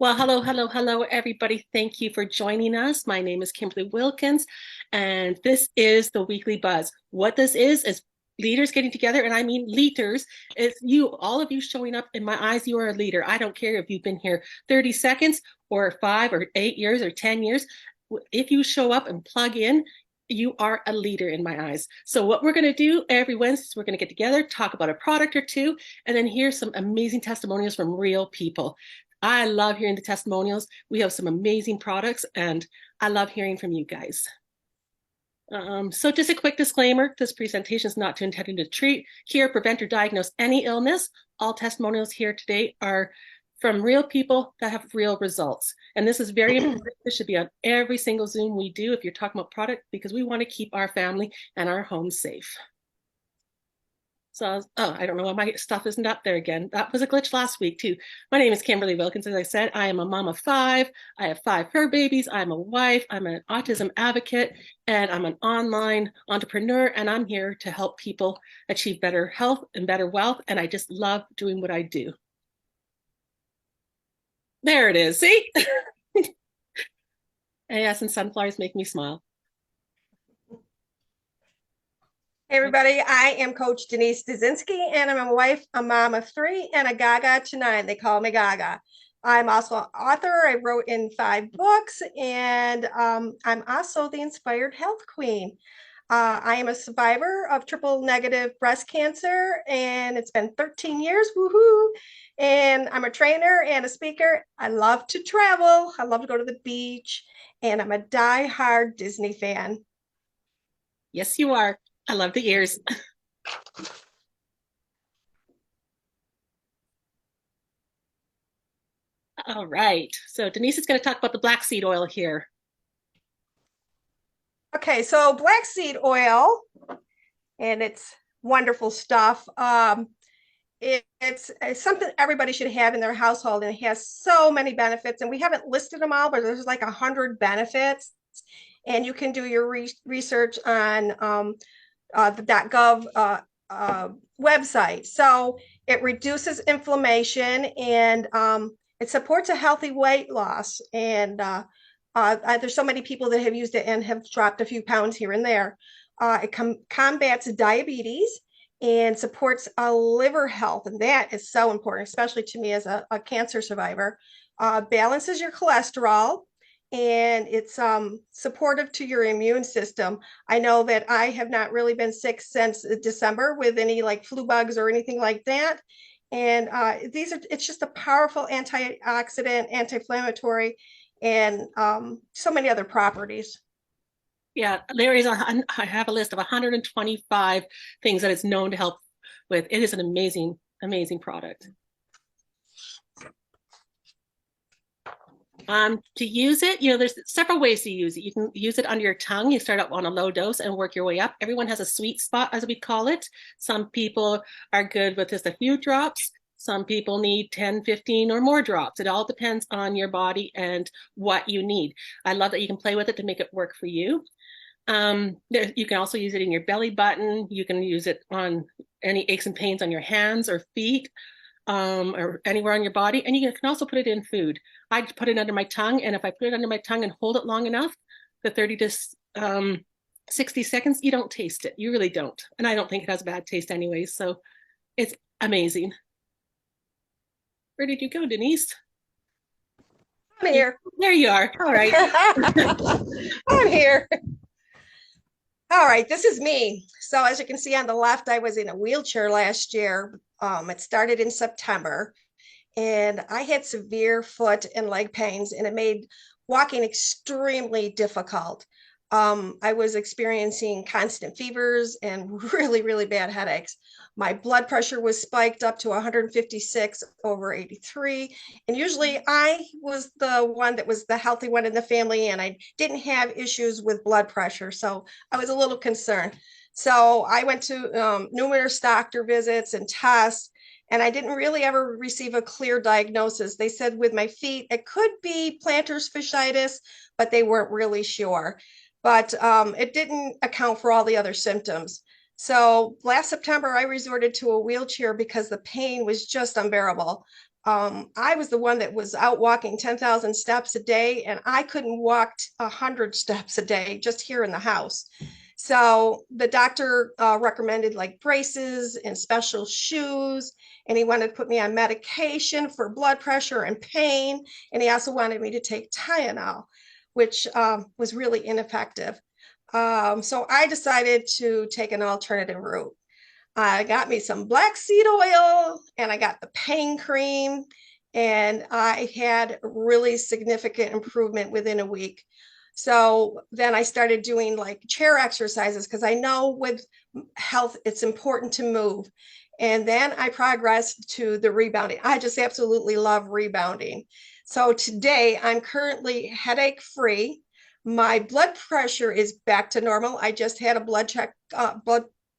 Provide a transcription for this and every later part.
Well, hello, hello, hello, everybody. Thank you for joining us. My name is Kimberly Wilkins, and this is the Weekly Buzz. What this is leaders getting together, and I mean leaders. It's you, all of you showing up. In my eyes, you are a leader. I don't care if you've been here 30 seconds or 5 or 8 years or 10 years. If you show up and plug in, you are a leader in my eyes. So what we're going to do every Wednesday is we're going to get together, talk about a product or two, and then hear some amazing testimonials from real people. I love hearing the testimonials. We have some amazing products, and I love hearing from you guys. So just a quick disclaimer, this presentation is not intended to treat, cure, prevent, or diagnose any illness. All testimonials here today are from real people that have real results. And this is very important. This should be on every single Zoom we do if you're talking about product, because we want to keep our family and our home safe. So, I don't know why my stuff isn't up there again. That was a glitch last week too. My name is Kimberly Wilkins. As I said, I am a mom of 5. I have 5 fur babies. I'm a wife. I'm an autism advocate, and I'm an online entrepreneur. And I'm here to help people achieve better health and better wealth. And I just love doing what I do. There it is. See? And yes, and sunflowers make me smile. Hey everybody, I am Coach Denise Dazinski, and I'm a wife, a mom of 3, and a Gaga to 9. They call me Gaga. I'm also an author. I wrote in 5 books, and I'm also the Inspired Health Queen. I am a survivor of triple negative breast cancer, and it's been 13 years. Woohoo! And I'm a trainer and a speaker. I love to travel. I love to go to the beach, and I'm a die-hard Disney fan. Yes, you are. I love the ears. All right. So Denise is going to talk about the black seed oil here. Okay, so black seed oil, and it's wonderful stuff. It's something everybody should have in their household, and it has so many benefits. And we haven't listed them all, but there's like 100 benefits. And you can do your research on the .gov website. So it reduces inflammation, and it supports a healthy weight loss. And there's so many people that have used it and have dropped a few pounds here and there. It combats diabetes and supports liver health. And that is so important, especially to me as a cancer survivor. Balances your cholesterol, and it's supportive to your immune system. I know that I have not really been sick since December with any like flu bugs or anything like that. And it's just a powerful antioxidant, anti-inflammatory, and so many other properties. Yeah, I have a list of 125 things that it's known to help with. It is an amazing, amazing product. To use it, there's several ways to use it. You can use it under your tongue. You start out on a low dose and work your way up. Everyone has a sweet spot, as we call it. Some people are good with just a few drops. Some people need 10, 15 or more drops. It all depends on your body and what you need. I love that you can play with it to make it work for you. You can also use it in your belly button. You can use it on any aches and pains on your hands or feet, or anywhere on your body. And you can also put it in food. I put it under my tongue, and if I put it under my tongue and hold it long enough, the 30 to 60 seconds, you don't taste it. You really don't. And I don't think it has a bad taste anyway. So it's amazing. Where did you go, Denise? I'm here. There you are. All right. I'm here. All right, this is me. So as you can see on the left, I was in a wheelchair last year. It started in September, and I had severe foot and leg pains, and it made walking extremely difficult. I was experiencing constant fevers and really, really bad headaches. My blood pressure was spiked up to 156 over 83. And usually I was the one that was the healthy one in the family, and I didn't have issues with blood pressure. So I was a little concerned. So I went to numerous doctor visits and tests, and I didn't really ever receive a clear diagnosis. They said with my feet, it could be plantar fasciitis, but they weren't really sure. But it didn't account for all the other symptoms. So last September, I resorted to a wheelchair because the pain was just unbearable. I was the one that was out walking 10,000 steps a day, and I couldn't walk 100 steps a day just here in the house. So the doctor recommended like braces and special shoes, and he wanted to put me on medication for blood pressure and pain. And he also wanted me to take Tylenol, which was really ineffective. So I decided to take an alternative route. I got me some black seed oil and I got the pain cream, and I had really significant improvement within a week. So then I started doing like chair exercises because I know with health, it's important to move. And then I progressed to the rebounding. I just absolutely love rebounding. So today I'm currently headache free. My blood pressure is back to normal. I just had a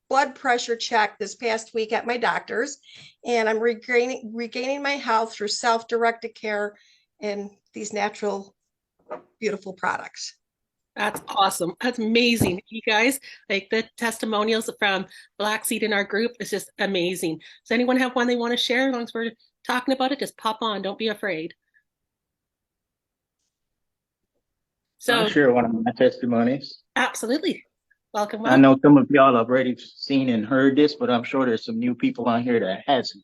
blood pressure check this past week at my doctor's, and I'm regaining my health through self-directed care and these natural, beautiful products. That's awesome. That's amazing. You guys, like the testimonials from Black Seed in our group is just amazing. Does anyone have one they want to share? As long as we're talking about it, just pop on. Don't be afraid. I'll So, share one of my testimonies. absolutely. Welcome, I welcome. know some of y'all have already seen and heard this, but I'm sure there's some new people on here that hasn't.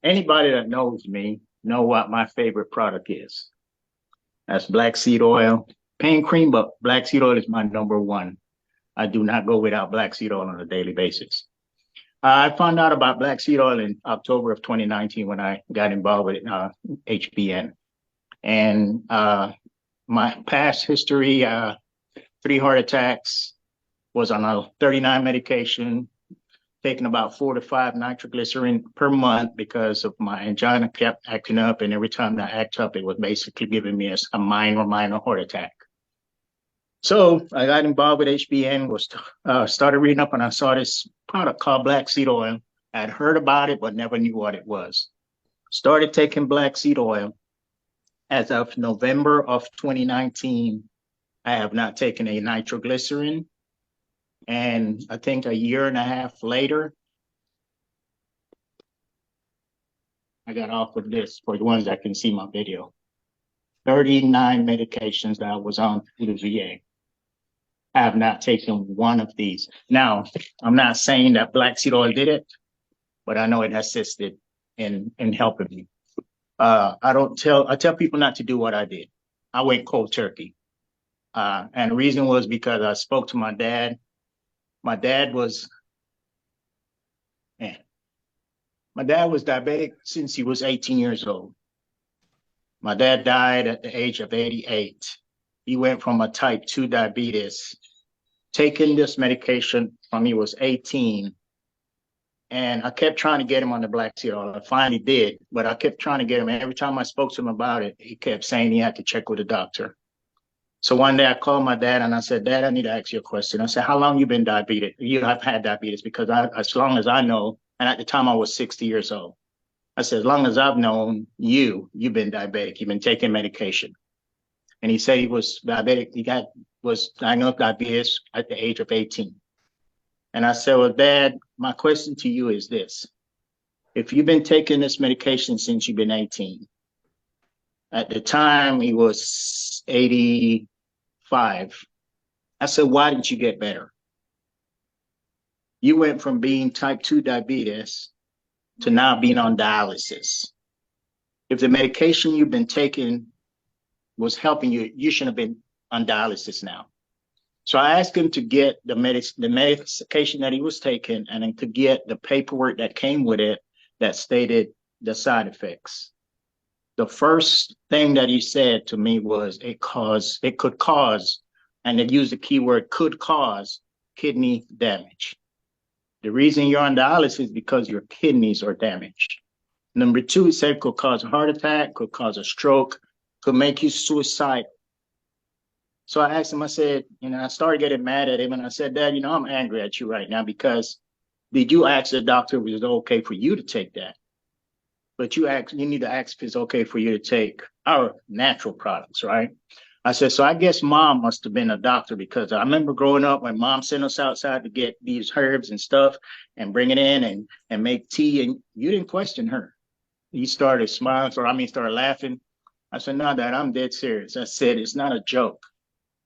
Anybody that knows me know what my favorite product is. That's black seed oil, pain cream, but black seed oil is my number one. I do not go without black seed oil on a daily basis. I found out about black seed oil in October of 2019 when I got involved with HBN. And my past history, 3 heart attacks, was on a 39 medication, taking about 4 to 5 nitroglycerin per month because of my angina kept acting up. And every time that act up, it was basically giving me a minor heart attack. So I got involved with HBN, started reading up, and I saw this product called black seed oil. I'd heard about it, but never knew what it was. Started taking black seed oil. As of November of 2019, I have not taken a nitroglycerin. And I think a year and a half later, I got off with this for the ones that can see my video. 39 medications that I was on through the VA. I have not taken one of these. Now, I'm not saying that black seed oil did it, but I know it assisted in helping me. I tell people not to do what I did. I went cold turkey. And the reason was because I spoke to my dad. My dad was diabetic since he was 18 years old. My dad died at the age of 88. He went from a type 2 diabetes, taking this medication from he was 18. And I kept trying to get him on the black seed oil. I finally did, but I kept trying to get him. And every time I spoke to him about it, he kept saying he had to check with a doctor. So one day I called my dad and I said, Dad, I need to ask you a question. I said, how long you been diabetic? You have had diabetes? Because as long as I know, and at the time I was 60 years old. I said, as long as I've known you've been diabetic. You've been taking medication. And he said he was diabetic. Was diagnosed with diabetes at the age of 18. And I said, well, Dad, my question to you is this. If you've been taking this medication since you've been 18, at the time he was 85, I said, why didn't you get better? You went from being type 2 diabetes to now being on dialysis. If the medication you've been taking was helping you, you shouldn't have been on dialysis now. So I asked him to get the medication that he was taking and then to get the paperwork that came with it that stated the side effects. The first thing that he said to me was it could cause, and they used the keyword could cause, kidney damage. The reason you're on dialysis is because your kidneys are damaged. Number 2, he said it could cause a heart attack, could cause a stroke, could make you suicidal. So I asked him, I said, I started getting mad at him and I said, Dad, I'm angry at you right now because did you ask the doctor if it was okay for you to take that? But you need to ask if it's okay for you to take our natural products, right? I said, so I guess mom must have been a doctor because I remember growing up when mom sent us outside to get these herbs and stuff and bring it in and make tea, and you didn't question her. You started smiling, or I mean, started laughing. I said, no, Dad, I'm dead serious. I said, it's not a joke.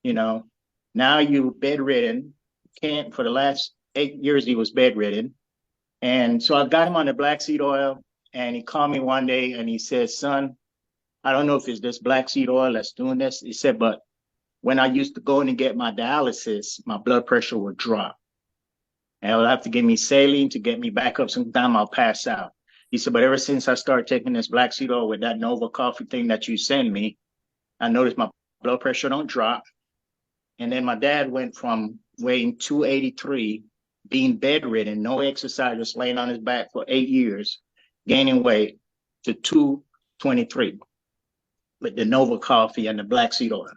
You know, now you bedridden, can't, for the last 8 years, he was bedridden. And so I got him on the black seed oil, and he called me one day and he said, son, I don't know if it's this black seed oil that's doing this. He said, but when I used to go in and get my dialysis, my blood pressure would drop. And I would have to give me saline to get me back up. Sometime I'll pass out. He said, but ever since I started taking this black seed oil with that Nova coffee thing that you send me, I noticed my blood pressure don't drop. And then my dad went from weighing 283, being bedridden, no exercise, just laying on his back for 8 years, gaining weight, to 223 with the Nova coffee and the black seed oil.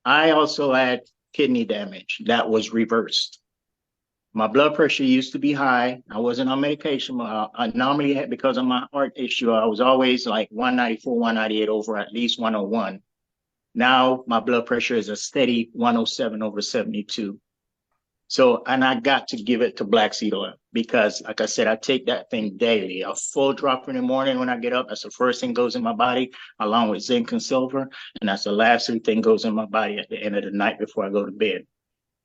I also had kidney damage that was reversed. My blood pressure used to be high. I wasn't on medication. I normally had, because of my heart issue, I was always like 194, 198 over at least 101. Now my blood pressure is a steady 107 over 72. So, and I got to give it to black seed oil because, like I said, I take that thing daily. A full drop in the morning when I get up. That's the first thing goes in my body, along with zinc and silver. And that's the last thing goes in my body at the end of the night before I go to bed.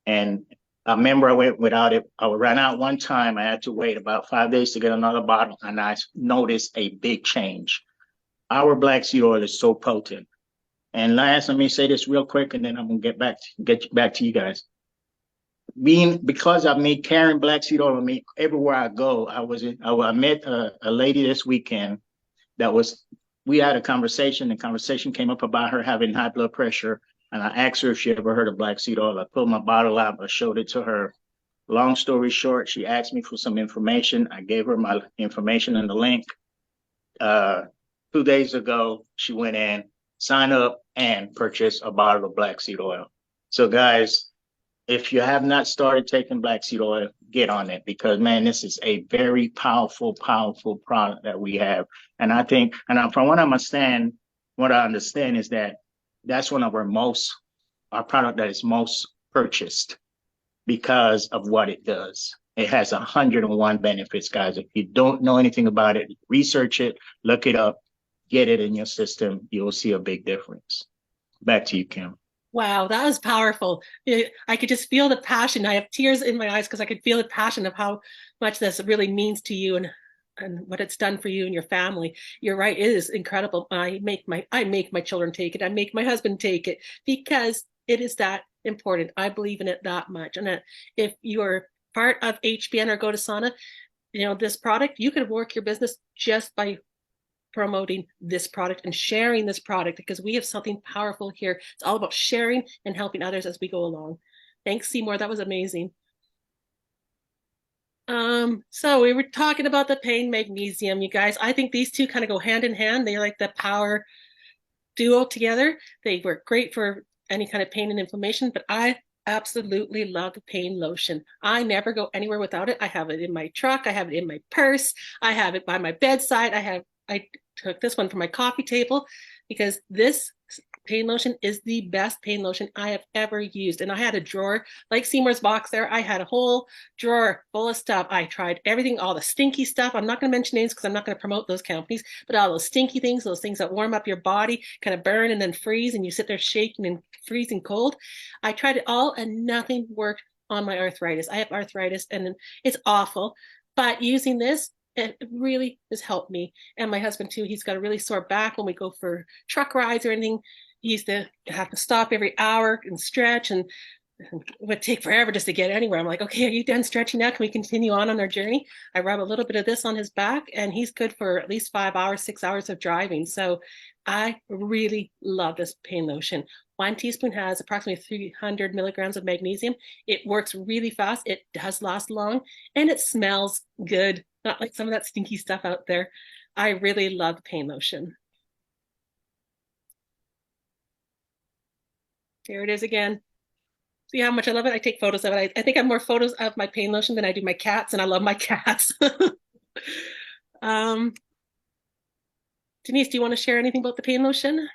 And I remember I went without it. I ran out one time. I had to wait about 5 days to get another bottle. And I noticed a big change. Our black seed oil is so potent. And last, let me say this real quick, and then I'm gonna get back to you guys. Because I've made carrying black seed oil with me everywhere I go. I met a lady this weekend we had a conversation. The conversation came up about her having high blood pressure, and I asked her if she ever heard of black seed oil. I pulled my bottle out, I showed it to her. Long story short, she asked me for some information. I gave her my information and the link. 2 days ago, she went in, signed up, and purchased a bottle of black seed oil. So guys, if you have not started taking black seed oil, get on it, because man, this is a very powerful, powerful product that we have. And I think, from what I understand is that that's one of our product that is most purchased because of what it does. It has 101 benefits, guys. If you don't know anything about it, research it, look it up, get it in your system. You will see a big difference. Back to you, Kim. Wow, that was powerful. I could just feel the passion. I have tears in my eyes because I could feel the passion of how much this really means to you and what it's done for you and your family. You're right, it is incredible. I make my children take it. I make my husband take it because it is that important. I believe in it that much. And if you are part of HBN or Go to Sauna, this product, you could work your business just by promoting this product and sharing this product, because we have something powerful here. It's all about sharing and helping others as we go along. Thanks, Seymour. That was amazing. So we were talking about the pain magnesium, you guys. I think these two kind of go hand in hand. They're like the power duo together. They work great for any kind of pain and inflammation, but I absolutely love the pain lotion. I never go anywhere without it. I have it in my truck. I have it in my purse. I have it by my bedside. I took this one from my coffee table because this pain lotion is the best pain lotion I have ever used. And I had a drawer like Seymour's box there. I had a whole drawer full of stuff. I tried everything, all the stinky stuff. I'm not going to mention names because I'm not going to promote those companies, but all those stinky things, those things that warm up your body, kind of burn and then freeze, and you sit there shaking and freezing cold. I tried it all and nothing worked on my arthritis. I have arthritis and it's awful, but using this, it really has helped me. And my husband too, he's got a really sore back when we go for truck rides or anything. He used to have to stop every hour and stretch, and it would take forever just to get anywhere. I'm like, okay, are you done stretching now? Can we continue on our journey? I rub a little bit of this on his back and he's good for at least 5 hours, 6 hours of driving. So I really love this pain lotion. 1 teaspoon has approximately 300 milligrams of magnesium. It works really fast. It does last long and it smells good. Not like some of that stinky stuff out there. I really love the pain lotion. Here it is again. See how much I love it? I take photos of it. I think I have more photos of my pain lotion than I do my cats, and I love my cats. Denise, do you want to share anything about the pain lotion?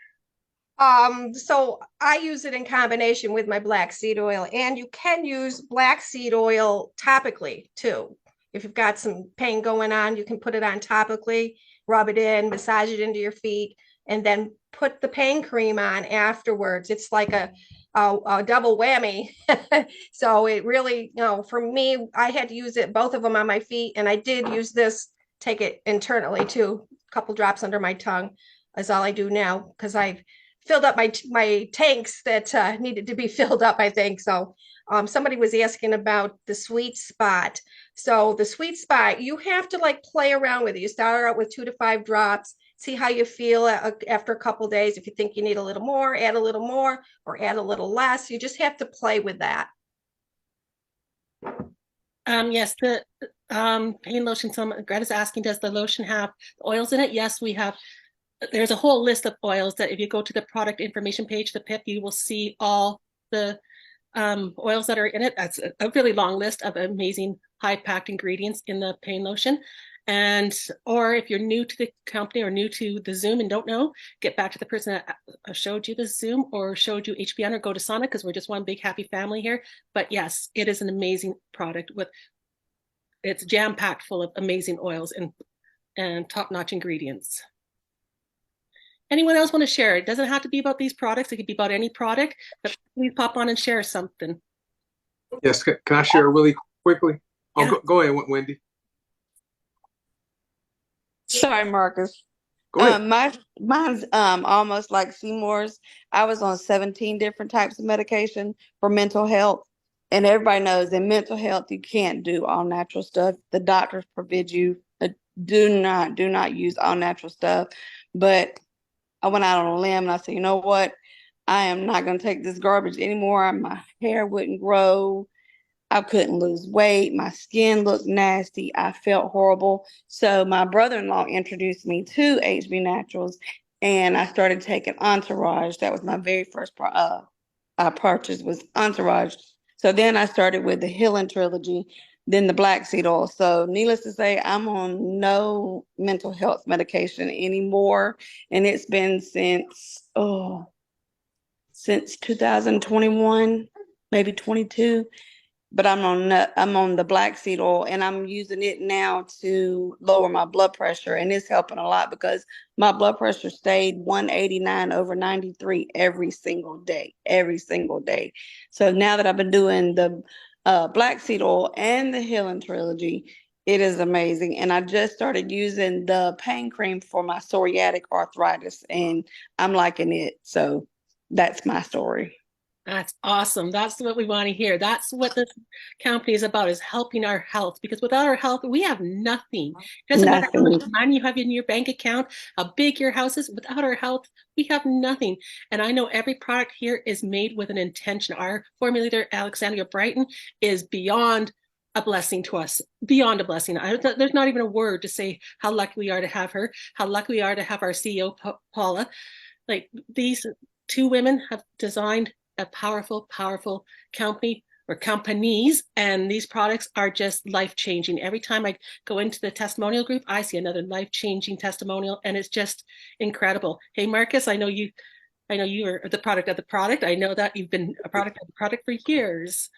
So I use it in combination with my black seed oil, and you can use black seed oil topically too. If you've got some pain going on, you can put it on topically, rub it in, massage it into your feet, and then put the pain cream on afterwards. It's like a double whammy. So it really, for me, I had to use it, both of them on my feet, and I did use this, take it internally too, a couple drops under my tongue is all I do now because I've filled up my tanks that needed to be filled up, I think. So somebody was asking about the sweet spot. So the sweet spot, you have to like play around with it. You start out with 2 to 5 drops, see how you feel after a couple days. If you think you need a little more, add a little more, or add a little less. You just have to play with that. Yes, the pain lotion. Greta's asking, does the lotion have oils in it? Yes, we have. There's a whole list of oils that if you go to the product information page, the PIP, you will see all the oils that are in it. That's a really long list of amazing high-packed ingredients in the pain lotion. And or if you're new to the company or new to the Zoom and don't know, get back to the person that showed you the Zoom or showed you HBN, or go to Sonic, because we're just one big happy family here. But yes, it is an amazing product with it's jam-packed full of amazing oils and top-notch ingredients. Anyone else want to share? It doesn't have to be about these products. It could be about any product, but please pop on and share something. Yes, can I share really quickly? Oh, Yeah. go ahead, Wendy. Sorry, Marcus. Go ahead. Mine's almost like Seymour's. I was on 17 different types of medication for mental health. And everybody knows in mental health, you can't do all natural stuff. The doctors forbid you do not use all natural stuff. But I went out on a limb and I said, you know what? I am not going to take this garbage anymore. My hair wouldn't grow. I couldn't lose weight. My skin looked nasty. I felt horrible. So my brother-in-law introduced me to HB Naturals, and I started taking Entourage. That was my very first I purchased was Entourage. So then I started with the Healing Trilogy, then the Black Seed Oil. So needless to say, I'm on no mental health medication anymore. And it's been since 2021, maybe 22. But I'm on the Black Seed Oil, and I'm using it now to lower my blood pressure, and it's helping a lot because my blood pressure stayed 189/93 every single day. So now that I've been doing the Black Seed Oil and the Healing Trilogy, it is amazing. And I just started using the pain cream for my psoriatic arthritis, and I'm liking it. So that's my story. That's awesome. That's what we want to hear. That's what this company is about, is helping our health, because without our health, we have nothing. It doesn't matter how much money you have in your bank account, how big your house is. Without our health, we have nothing. And I know every product here is made with an intention. Our formulator, Alexandria Brighton, is beyond a blessing to us, beyond a blessing. There's not even a word to say how lucky we are to have her, how lucky we are to have our CEO, Paula. Like, these two women have designed a powerful company or companies, and these products are just life-changing. Every time I go into the testimonial group, I see another life-changing testimonial, and it's just incredible. Hey, Marcus, I know you are the product of the product. I know that you've been a product of the product for years.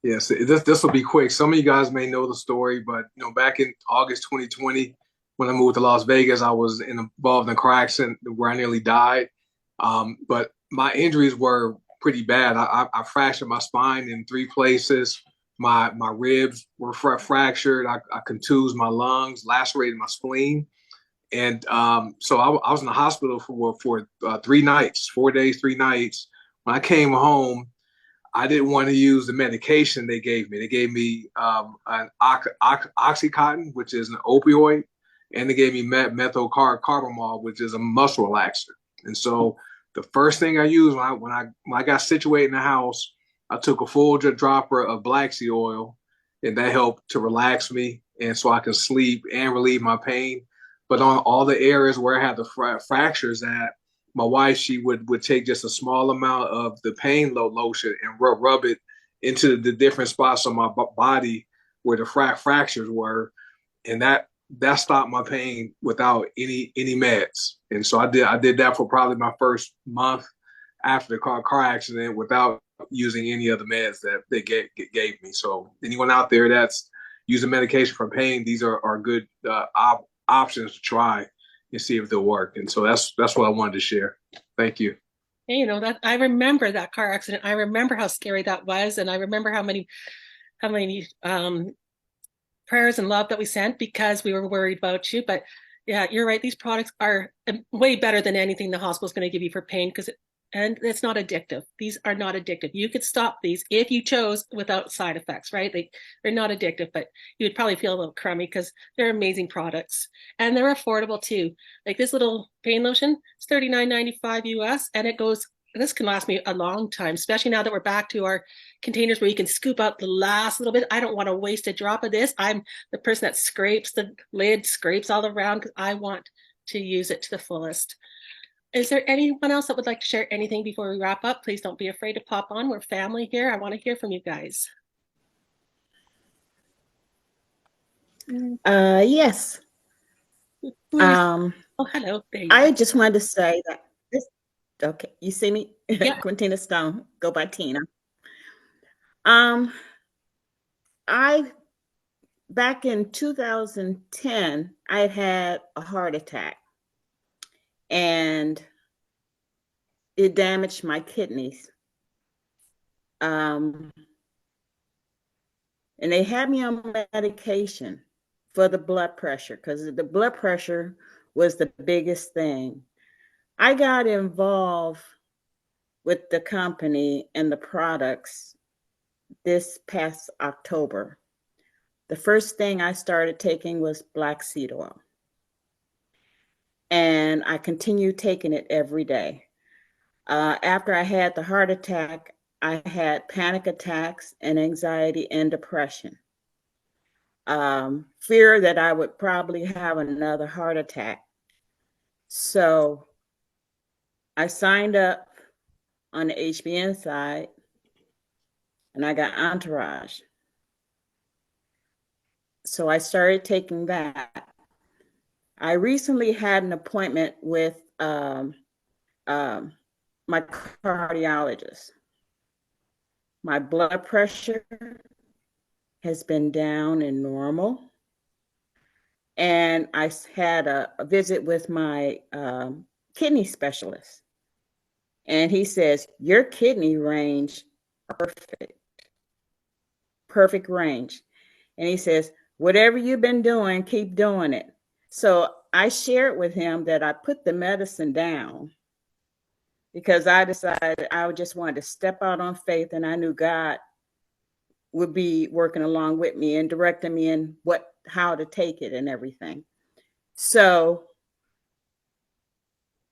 Yes, this will be quick. Some of you guys may know the story, but back in August 2020, when I moved to Las Vegas, I was involved in a car accident where I nearly died. But my injuries were pretty bad. I fractured my spine in 3 places. My ribs were fractured. I contused my lungs, lacerated my spleen. And so I was in the hospital for 3 nights, 4 days, 3 nights. When I came home, I didn't want to use the medication they gave me. They gave me an Oxycontin, which is an opioid, and they gave me methylcarbamol, which is a muscle relaxer. And so the first thing I used when I got situated in the house, I took a full dropper of Black Seed Oil, and that helped to relax me, and so I could sleep and relieve my pain. But on all the areas where I had the fractures at, my wife, she would take just a small amount of the pain lotion and rub it into the different spots on my body where the fractures were, and that that stopped my pain without any meds. And so I did that for probably my first month after the car accident without using any of the meds that they gave me. So anyone out there that's using medication for pain, these are good options to try and see if they'll work. And so that's what I wanted to share. Thank you. And, you know, that I remember that car accident. I remember how scary that was, and I remember how many prayers and love that we sent because we were worried about you. But yeah, you're right. These products are way better than anything the hospital's going to give you for pain and it's not addictive. These are not addictive. You could stop these if you chose without side effects, right? They're not addictive, but you would probably feel a little crummy because they're amazing products and they're affordable too. Like this little pain lotion, it's $39.95 US, and this can last me a long time, especially now that we're back to our containers where you can scoop out the last little bit. I don't want to waste a drop of this. I'm the person that scrapes the lid, scrapes all around because I want to use it to the fullest. Is there anyone else that would like to share anything before we wrap up? Please don't be afraid to pop on. We're family here. I want to hear from you guys. Yes. Oh, hello. There you I go. just wanted to say that okay, you see me? Yeah. Quintina Stone, go by Tina. I back in 2010, I had a heart attack and it damaged my kidneys. And they had me on medication for the blood pressure because the blood pressure was the biggest thing. I got involved with the company and the products this past October. The first thing I started taking was black seed oil. And I continued taking it every day. After I had the heart attack, I had panic attacks and anxiety and depression. Fear that I would probably have another heart attack. So I signed up on the HBN side and I got Entourage. So I started taking that. I recently had an appointment with my cardiologist. My blood pressure has been down and normal. And I had a visit with my kidney specialist. And he says, your kidney range, perfect range. And he says, whatever you've been doing, keep doing it. So I shared with him that I put the medicine down because I decided I just wanted to step out on faith, and I knew God would be working along with me and directing me in how to take it and everything. So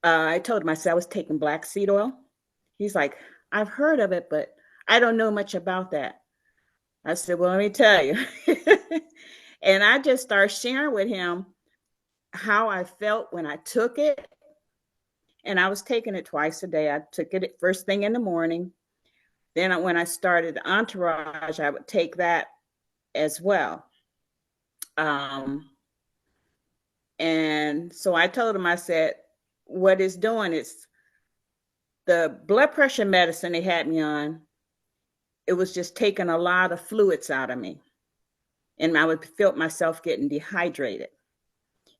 I told him, I said I was taking black seed oil. He's like, I've heard of it, but I don't know much about that. I said, well, let me tell you. And I just started sharing with him how I felt when I took it. And I was taking it twice a day. I took it first thing in the morning. Then when I started the Entourage, I would take that as well. And so I told him, I said, what it's doing is the blood pressure medicine they had me on, it was just taking a lot of fluids out of me. And I would feel myself getting dehydrated.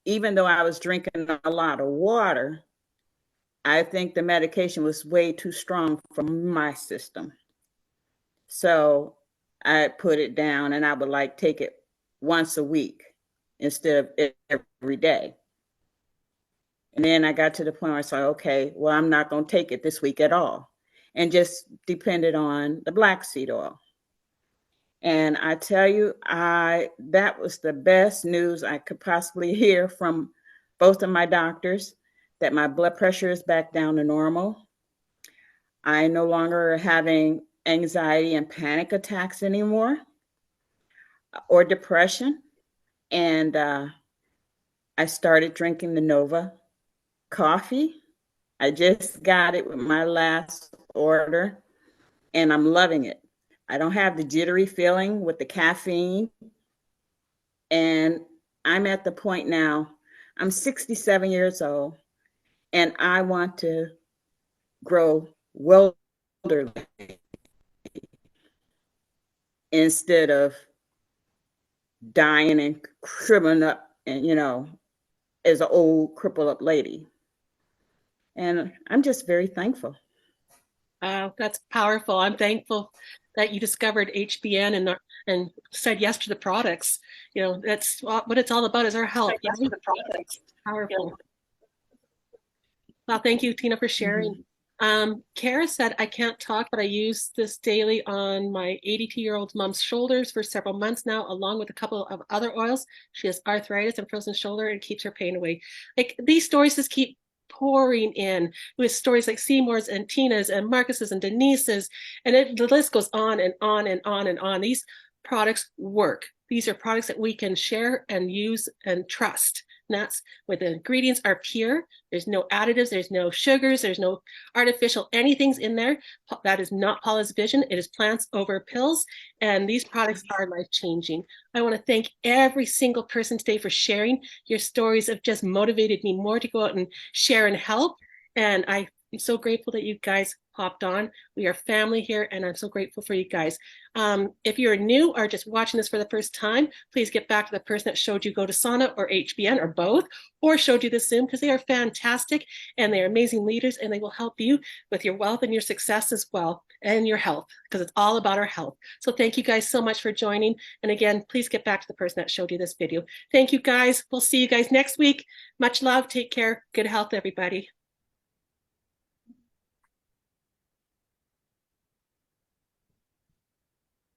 Even though I was drinking a lot of water, I think the medication was way too strong for my system. So I put it down, and I would take it once a week instead of every day. And then I got to the point where I said, okay, well, I'm not going to take it this week at all, and just depended on the black seed oil. And I tell you, that was the best news I could possibly hear from both of my doctors, that my blood pressure is back down to normal. I no longer having anxiety and panic attacks anymore, or depression. And I started drinking the Nova coffee. I just got it with my last order, and I'm loving it. I don't have the jittery feeling with the caffeine, and I'm at the point now, I'm 67 years old, and I want to grow wilderly instead of dying and shriveling up and, as an old crippled up lady. And I'm just very thankful. Wow, that's powerful. I'm thankful that you discovered HBN and said yes to the products. That's what it's all about, is our health. Yes to the products. Powerful. Well, thank you, Tina, for sharing. Kara said, I can't talk, but I use this daily on my 82-year-old mom's shoulders for several months now, along with a couple of other oils. She has arthritis and frozen shoulder and keeps her pain away. Like, these stories just keep pouring in with stories like Seymour's and Tina's and Marcus's and Denise's, and the list goes on and on and on and on. These products work. These are products that we can share and use and trust. And that's where the ingredients are pure. There's no additives, there's no sugars, there's no artificial anything's in there. That is not Paula's vision. It is plants over pills. And these products are life-changing. I want to thank every single person today for sharing. Your stories have just motivated me more to go out and share and help. And I'm so grateful that you guys hopped on. We are family here, and I'm so grateful for you guys. If you're new or just watching this for the first time, please get back to the person that showed you Go to Sauna or HBN or both, or showed you the Zoom, because they are fantastic and they're amazing leaders, and they will help you with your wealth and your success as well, and your health, because it's all about our health. So thank you guys so much for joining. And again, please get back to the person that showed you this video. Thank you guys. We'll see you guys next week. Much love. Take care. Good health, everybody.